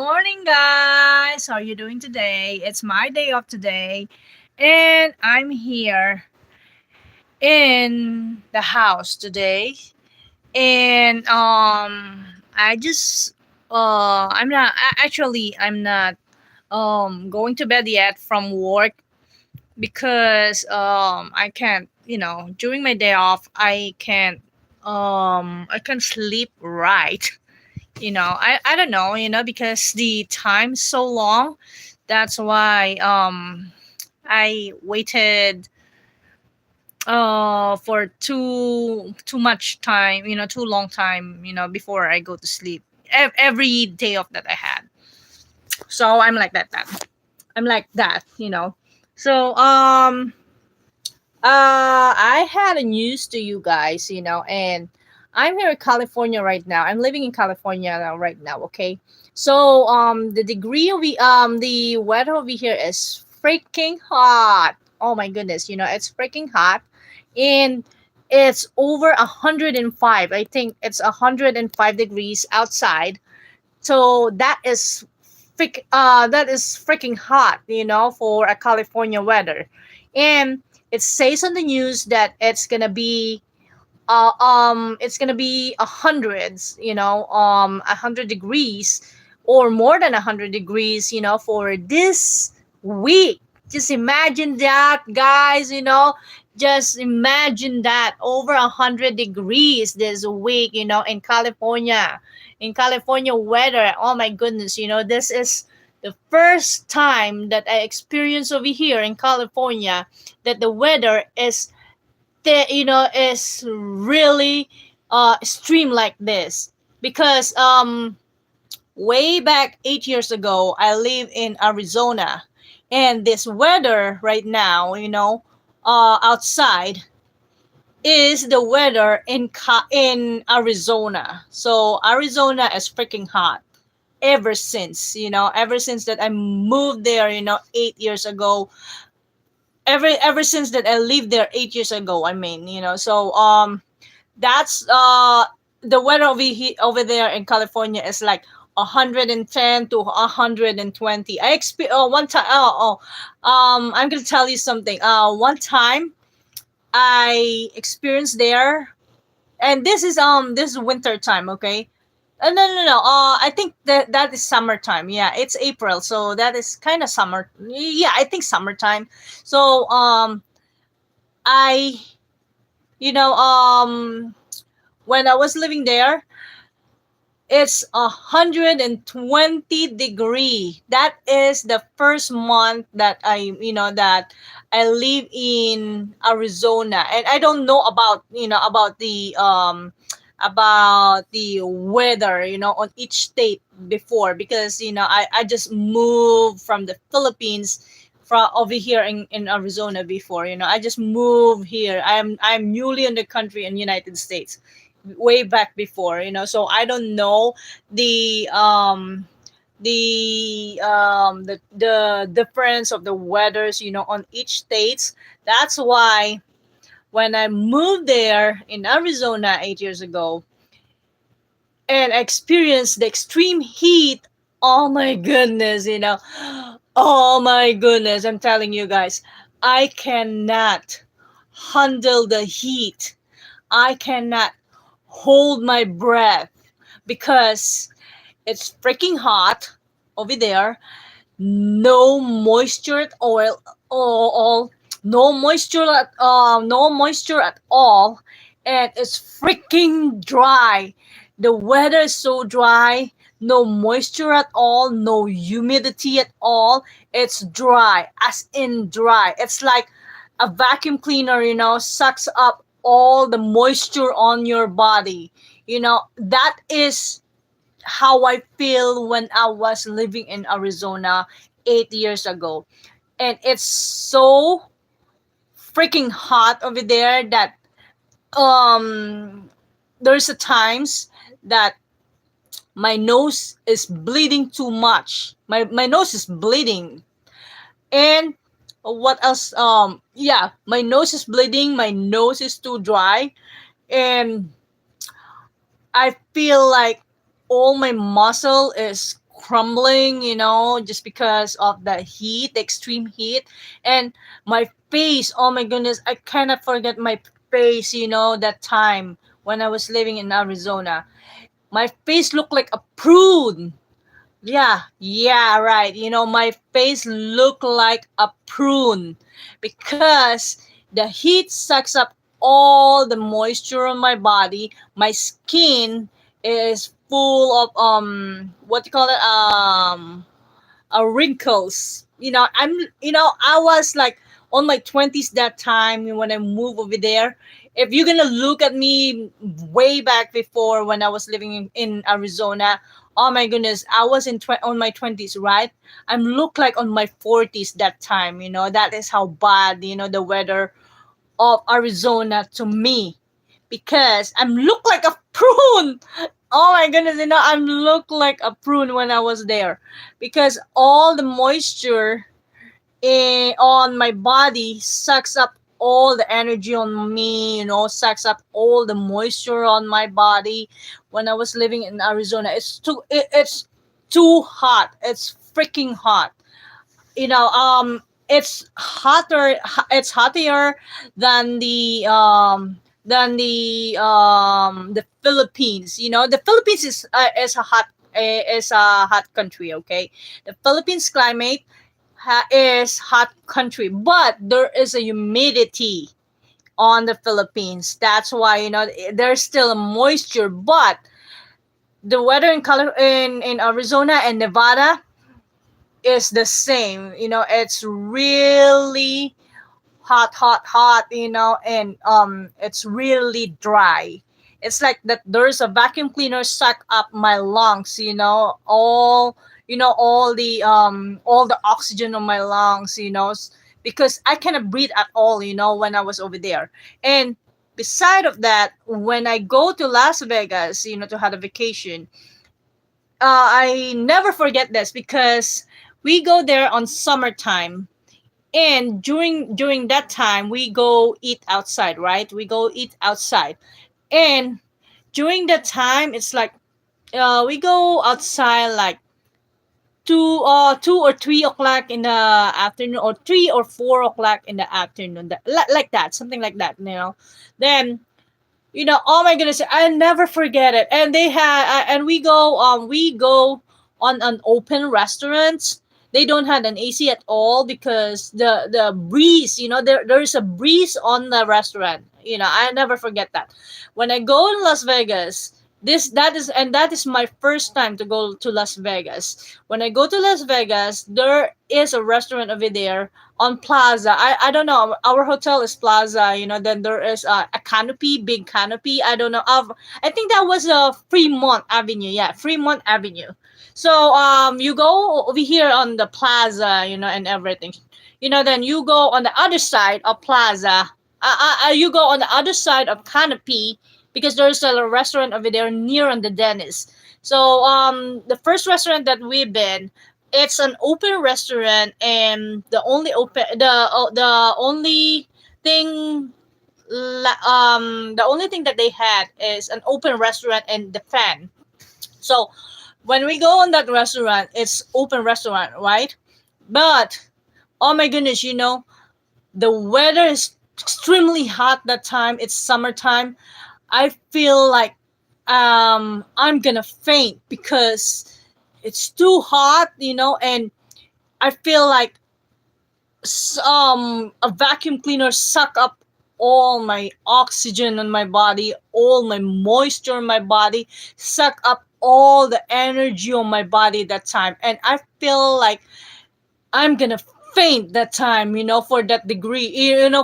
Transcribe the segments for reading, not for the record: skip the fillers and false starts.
morning, guys. How are you doing today? It's my day off today, and I'm here in the house today. And I just I'm not going to bed yet from work because I can't. During my day off, I can't sleep right. I don't know, because the time's so long. That's why I waited for too much time, too long time, before I go to sleep. Every day off that I had. So I'm like that. So I had a news to you guys, and I'm here in California right now. I'm living in California now, right now. Okay, so the weather over here is freaking hot. Oh my goodness, it's freaking hot, and it's over 105. I think it's 105 degrees outside. So that is freaking hot, for a California weather. And it says on the news that it's gonna be hundreds, 100 degrees or more than 100 degrees, for this week. Just imagine that, guys. Just imagine that over 100 degrees this week, in California weather. Oh my goodness, this is the first time that I experience over here in California that the weather is really extreme like this. Because way back 8 years ago, I live in Arizona, and this weather right now, outside is the weather in Arizona. So Arizona is freaking hot ever since that I moved there, 8 years ago. Ever since that I lived there 8 years ago. I mean, so that's the weather over there in California is like 110 to 120. One time. I'm gonna tell you something. One time I experienced there, and this is winter time. Okay. No. I think that is summertime. Yeah, it's April, so that is kind of summer. Yeah, I think summertime. So I you know when I was living there, it's 120 degree. That is the first month that I live in Arizona, and I don't know about the weather, on each state before, because I just moved from the Philippines from over here in Arizona before. I just moved here. I'm newly in the country in United States way back before, so I don't know the the difference of the weathers, on each states. That's why when I moved there in Arizona 8 years ago and experienced the extreme heat, oh my goodness, oh my goodness, I'm telling you guys, I cannot handle the heat. I cannot hold my breath because it's freaking hot over there. No moisture at all, no moisture at all, and it's freaking dry. The weather is so dry, no moisture at all, no humidity at all. It's dry, as in dry. It's like a vacuum cleaner, sucks up all the moisture on your body. That is how I feel when I was living in Arizona 8 years ago. And it's so freaking hot over there that um there's a times that my nose is bleeding too much. My nose is bleeding. And what else? Yeah, my nose is bleeding, my nose is too dry, and I feel like all my muscle is crumbling, just because of the heat, the extreme heat. And my face, oh my goodness, I cannot forget my face, that time when I was living in Arizona. My face looked like a prune. Yeah, yeah, right. My face looked like a prune because the heat sucks up all the moisture on my body. My skin is full of what do you call it? Wrinkles. I was like on my 20s that time when I moved over there. If you're gonna look at me way back before when I was living in Arizona, oh my goodness, I was on my 20s, right? I'm look like on my 40s that time. That is how bad the weather of Arizona to me, because I'm look like a prune. Oh my goodness, I'm look like a prune when I was there, because all the moisture on my body sucks up all the energy on me, sucks up all the moisture on my body. When I was living in Arizona, it's too hot. It's freaking hot. It's hotter. It's hotter than the Philippines. The Philippines is a hot country. Okay, the Philippines climate is hot country, but there is a humidity on the Philippines. That's why there's still a moisture, but the weather in Arizona and Nevada is the same. It's really hot, hot, hot. And it's really dry. It's like that. There's a vacuum cleaner suck up my lungs. All the oxygen on my lungs. Because I cannot breathe at all. When I was over there. And beside of that, when I go to Las Vegas, to have a vacation, I never forget this because we go there on summertime, and during that time we go eat outside, right? We go eat outside, and during that time it's like we go outside like 2 or 3 o'clock in the afternoon, or 3 or 4 o'clock in the afternoon, like that, something like that. Then oh my goodness, I never forget it. And they had and we go on an open restaurant. They don't have an AC at all because the breeze, there's a breeze on the restaurant. I never forget that. When I go in Las Vegas, that is my first time to go to Las Vegas. When I go to Las Vegas, there is a restaurant over there on Plaza. I don't know. Our hotel is Plaza. Then there is a canopy, big canopy. I don't know. I think that was Fremont Avenue. Yeah, Fremont Avenue. So you go over here on the Plaza, and everything. Then you go on the other side of Plaza. You go on the other side of Canopy, because there's a restaurant over there near on the Dennis. So the first restaurant that we've been, it's an open restaurant, and thing the only thing that they had is an open restaurant and the fan. So when we go on that restaurant, it's open restaurant, right? But oh my goodness, the weather is extremely hot that time. It's summertime. I feel like I'm gonna faint because it's too hot, and I feel like a vacuum cleaner suck up all my oxygen in my body, all my moisture in my body, suck up all the energy on my body that time, and I feel like I'm gonna faint that time, for that degree,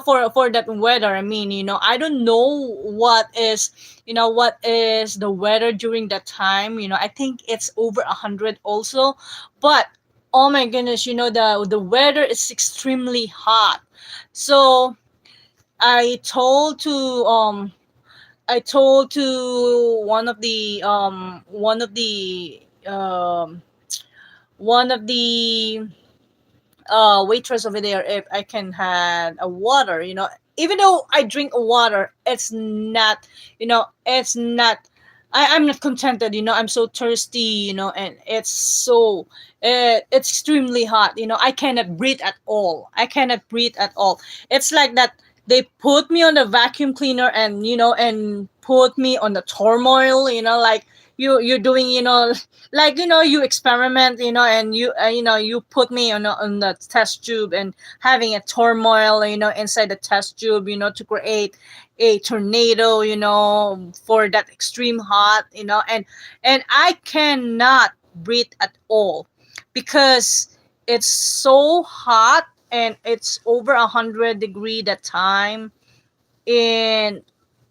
for that weather. I mean, I don't know what is the weather during that time. I think it's over 100 also, but oh my goodness, the weather is extremely hot. So I told to I told to one of the waitress over there if I can have a water. Even though I drink water, it's not I'm not contented, I'm so thirsty, and it's so it's extremely hot, I cannot breathe at all. I cannot breathe at all. It's like that they put me on the vacuum cleaner and and put me on the turmoil, like you're doing, like you experiment, and you put me on the test tube and having a turmoil, inside the test tube, to create a tornado, for that extreme hot, and I cannot breathe at all because it's so hot and it's over 100 degree that time, and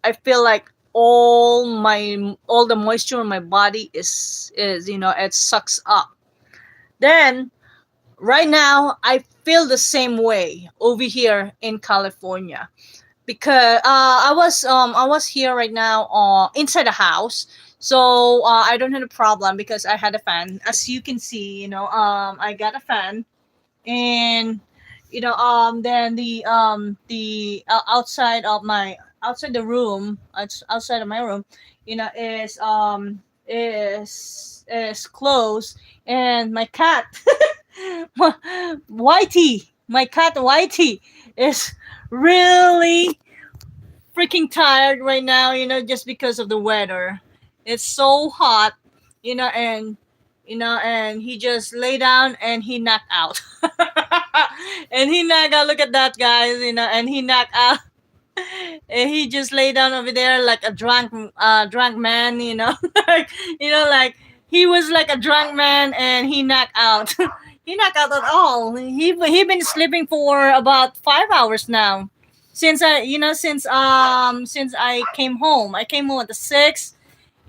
I feel like all the moisture in my body is it sucks up. Then right now I feel the same way over here in California because I was here right now inside the house, so I don't have a problem because I had a fan. As you can see, I got a fan, and then the outside the room, outside of my room, is closed, and my cat Whitey, my cat Whitey is really freaking tired right now, just because of the weather. It's so hot, and and he just lay down and he knocked out. And he knocked out, look at that, guys, and he knocked out. And he just lay down over there like a drunk man, like, like he was like a drunk man and he knocked out. He knocked out at all. He been sleeping for about 5 hours now since I came home. I came home at the 6,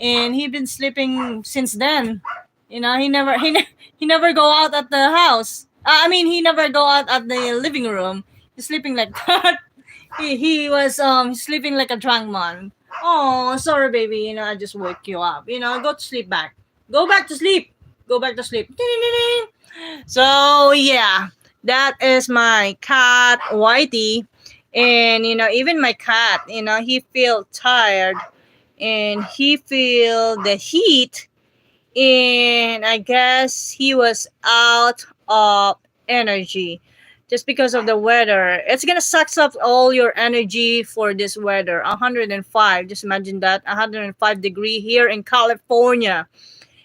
and he been sleeping since then. He never go out at the house. I mean, he never go out at the living room. He's sleeping like that. He was sleeping like a drunk man. Oh, sorry, baby. I just woke you up. Go to sleep back. Go back to sleep. Go back to sleep. So yeah, that is my cat Whitey, and even my cat, he feel tired, and he feel the heat, and I guess he was out of energy just because of the weather. It's gonna suck up all your energy for this weather. 105. Just imagine that, 105-degree here in California.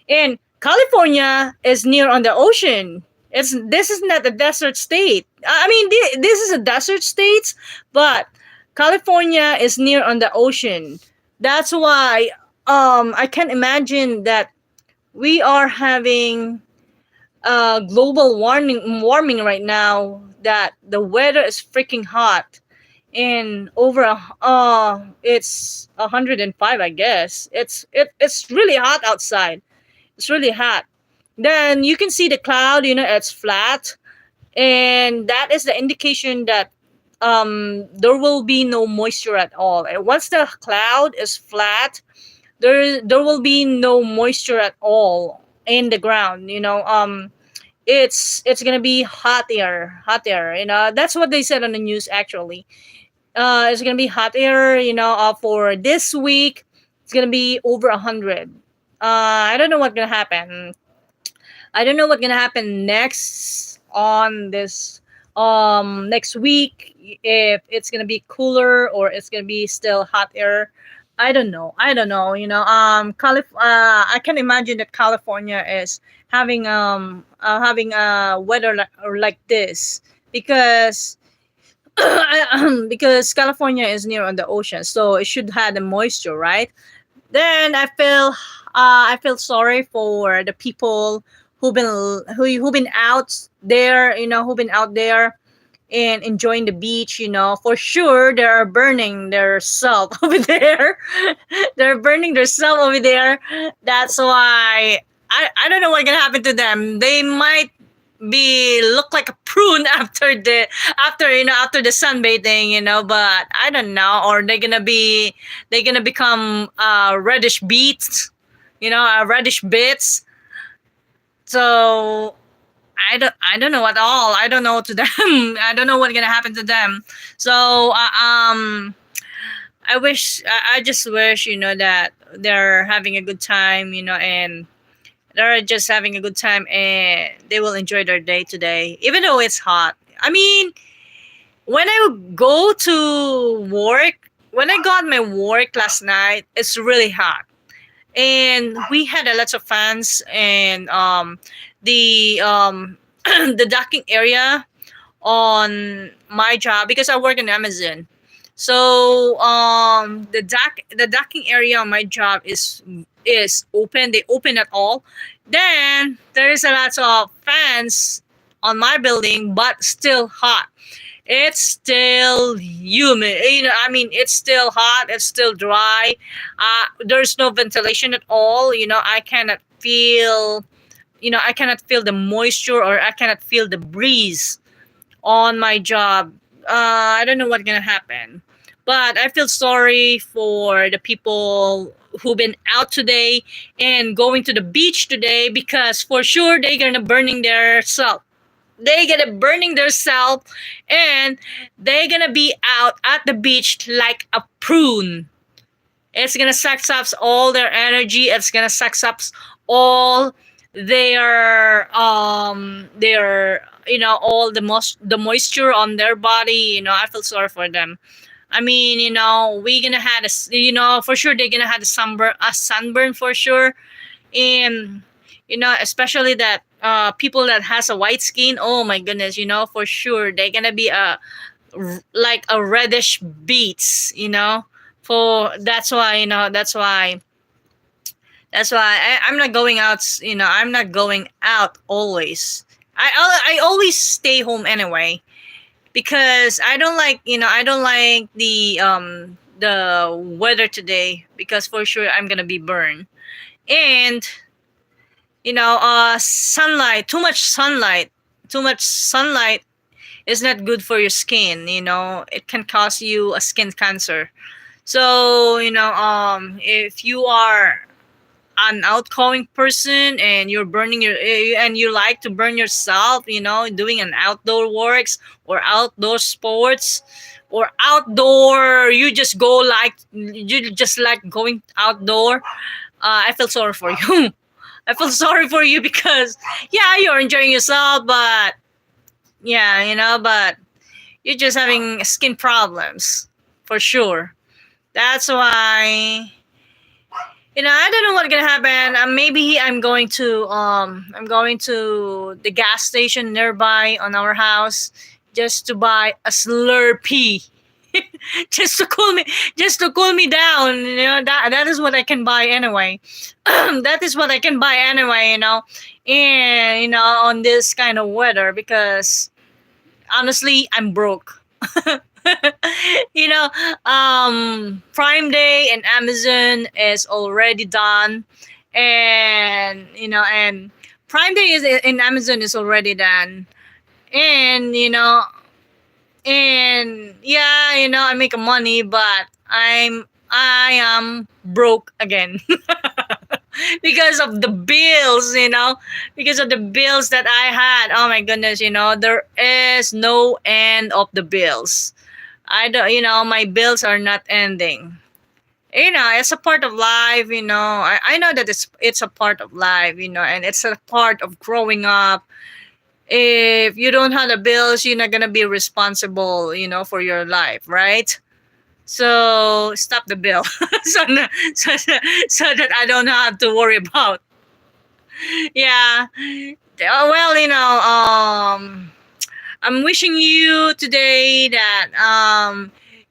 And California is near on the ocean. This is not a desert state. I mean, this is a desert state, but California is near on the ocean. That's why I can imagine that we are having global warming right now, that the weather is freaking hot, and over it's 105, I guess. It's really hot outside. It's really hot. Then you can see the cloud, it's flat, and that is the indication that there will be no moisture at all. And once the cloud is flat, there will be no moisture at all in the ground. It's gonna be hot air, hot air. That's what they said on the news actually. It's gonna be hot air. For this week, it's gonna be over 100. I don't know what's gonna happen. I don't know what's gonna happen next on this next week, if it's gonna be cooler or it's gonna be still hot air. I don't know. I don't know. I can imagine that California is having weather like this because because California is near on the ocean, so it should have the moisture, right? Then I feel sorry for the people who've been out there, who've been out there and enjoying the beach. For sure they are burning their self over there. They're burning their self over there. That's why I don't know what's gonna happen to them. They might be look like a prune after the sunbathing, but I don't know. Or they're gonna become reddish beets, reddish bits. So I don't know at all. I don't know to them. I don't know what's gonna happen to them. So I just wish, that they're having a good time, and they're just having a good time, and they will enjoy their day today, even though it's hot. I mean, when I go to work, when I got my work last night, it's really hot, and we had a lot of fans, and the the docking area on my job, because I work in Amazon. So the docking area on my job is open. They open at all. Then there is a lot of fans on my building, but still hot. It's still humid. I mean, it's still hot. It's still dry. There's no ventilation at all. I cannot feel. I cannot feel the moisture, or I cannot feel the breeze on my job. I don't know what's gonna happen, but I feel sorry for the people who've been out today and going to the beach today, because for sure they're gonna burning their self. They gonna burning their self, and they gonna be out at the beach like a prune. It's gonna suck up all their energy. It's gonna suck up all their all the moisture on their body. I feel sorry for them. I mean, we gonna had for sure they're gonna have a sunburn for sure. And especially that people that has a white skin, oh my goodness, for sure they're gonna be like a reddish beets. For that's why I'm not going out. I'm not going out always. I always stay home anyway, because I don't like the weather today, because for sure I'm gonna be burned. And sunlight, too much sunlight is not good for your skin. It can cause you a skin cancer. So if you are an outgoing person, and you like to burn yourself, doing an outdoor works, or outdoor sports, or outdoor, you just like going outdoor. I feel sorry for you. I feel sorry for you, because yeah, you're enjoying yourself, but yeah, but you're just having skin problems for sure. That's why I don't know what's gonna happen. Maybe I'm going to the gas station nearby on our house, just to buy a Slurpee, just to cool me down. That is what I can buy anyway. That is what I can buy anyway. And on this kind of weather, because honestly, I'm broke. you know, Prime Day and Amazon is already done, and Prime Day is in Amazon is already done, and yeah, I make money, but I am broke again. Because of the bills, because of the bills that I had. Oh my goodness, there is no end of the bills. I don't, my bills are not ending. It's a part of life. I know that it's a part of life. And it's a part of growing up. If you don't have the bills, you're not gonna be responsible, for your life, right? So stop the bill, so that I don't have to worry about. Yeah. Well, I'm wishing you today that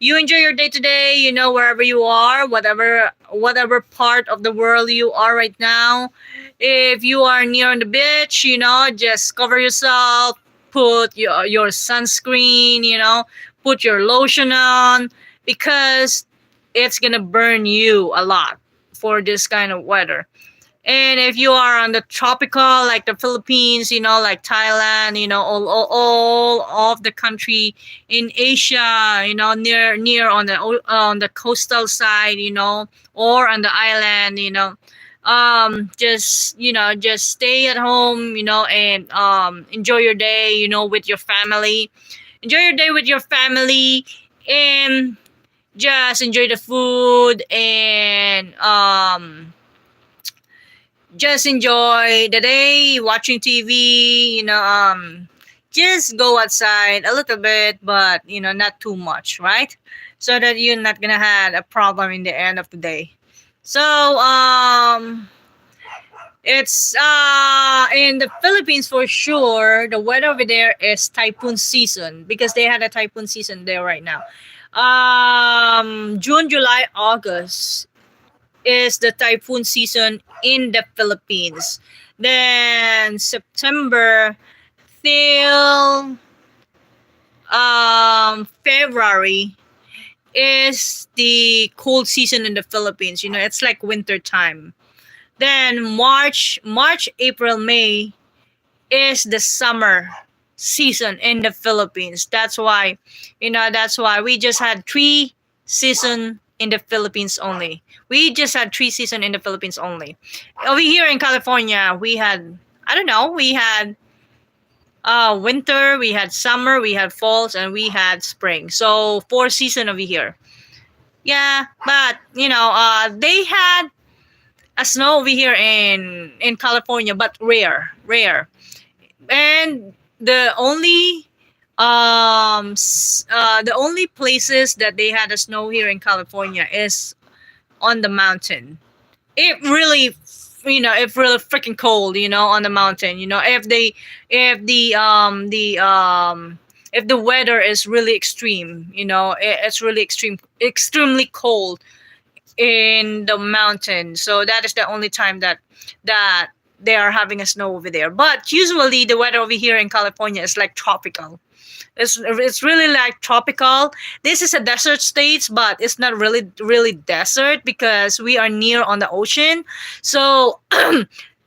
you enjoy your day today. Wherever you are, whatever part of the world you are right now. If you are near on the beach, just cover yourself. Put your sunscreen. Put your lotion on, because it's gonna burn you a lot for this kind of weather. And if you are on the tropical, like the Philippines, like Thailand, all of the country in Asia, near on the coastal side, or on the island, just stay at home, and enjoy your day, with your family. Enjoy your day with your family, and just enjoy the food and just enjoy the day watching TV, just go outside a little bit, but not too much, right? So that you're not gonna have a problem in the end of the day. So it's in the Philippines for sure. The weather over there is typhoon season because they had a typhoon season there right now. June, July, August is the typhoon season in the Philippines. Then September till February is the cold season in the Philippines. It's like winter time. Then March, April, May is the summer season in the Philippines. That's why we just had three season in the Philippines only. We just had three season in the Philippines only. Over here in California, we had, I don't know, we had winter, we had summer, we had falls, and we had spring. So four season over here. Yeah, but they had a snow over here in California, but rare. And the only places that they had a snow here in California is on the mountain. It really, it's really freaking cold, on the mountain. If the weather is really extreme, it's really extremely cold in the mountain. So that is the only time that they are having a snow over there. But usually the weather over here in California is like tropical. It's really like tropical. This is a desert state, but it's not really desert because we are near on the ocean. So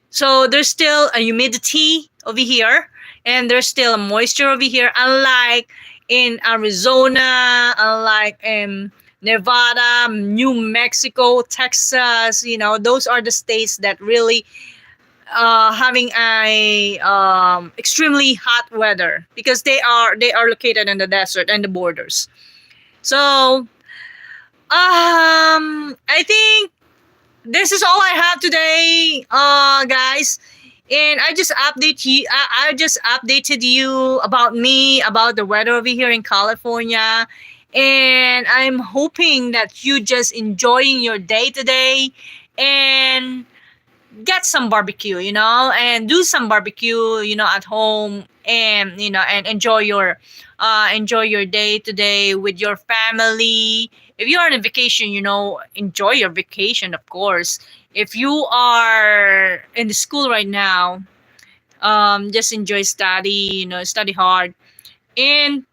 so there's still a humidity over here, and there's still a moisture over here. Unlike in Arizona, unlike in Nevada, New Mexico, Texas, those are the states that really having a extremely hot weather because they are located in the desert and the borders. So I think this is all I have today, guys. And I just updated you about me, about the weather over here in California. And I'm hoping that you just enjoying your day today and get some barbecue, and do some barbecue, at home, and and enjoy your day today with your family. If you are on a vacation, enjoy your vacation, of course. If you are in the school right now, just enjoy study, study hard. And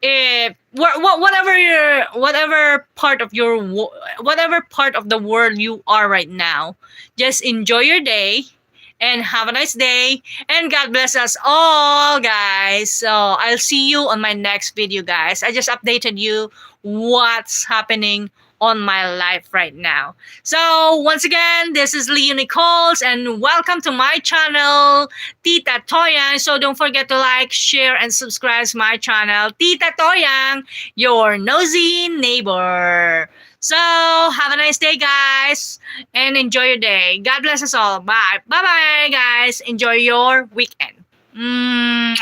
if whatever part of whatever part of the world you are right now, just enjoy your day and have a nice day, and God bless us all, guys. So I'll see you on my next video, guys. I just updated you what's happening on my life right now. So once again, this is Leo Nichols, and welcome to my channel, Tita Toyang. So don't forget to like, share, and subscribe to my channel, Tita Toyang, your nosy neighbor. So have a nice day, guys, and enjoy your day. God bless us all. Bye. Bye bye, guys. Enjoy your weekend. Mwah.